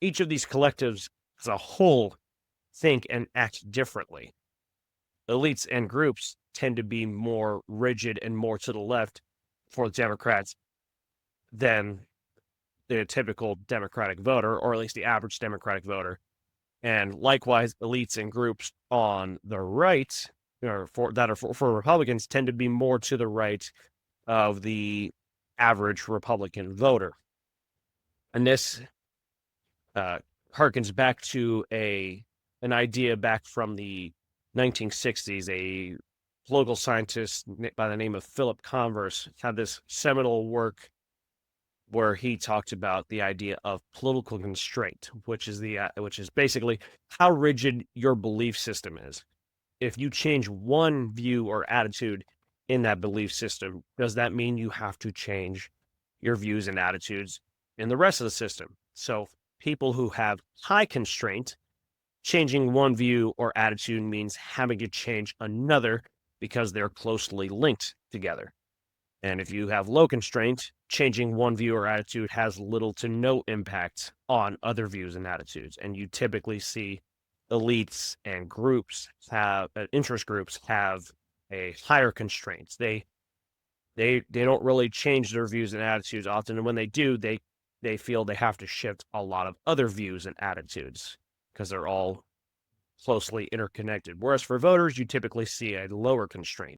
each of these collectives as a whole think and act differently. Elites and groups tend to be more rigid and more to the left for the Democrats than the typical Democratic voter, or at least the average Democratic voter. And likewise, elites and groups on the right, or for Republicans, tend to be more to the right of the average Republican voter. And this harkens back to an idea back from the 1960s. A political scientist by the name of Philip Converse had this seminal work where he talked about the idea of political constraint, which is basically how rigid your belief system is. If you change one view or attitude in that belief system, does that mean you have to change your views and attitudes in the rest of the system? So people who have high constraint, changing one view or attitude means having to change another because they're closely linked together. And if you have low constraint, changing one view or attitude has little to no impact on other views and attitudes. And you typically see elites and groups have interest groups have a higher constraints. They don't really change their views and attitudes often, and when they do, they feel they have to shift a lot of other views and attitudes because they're all closely interconnected. Whereas for voters, you typically see a lower constraint.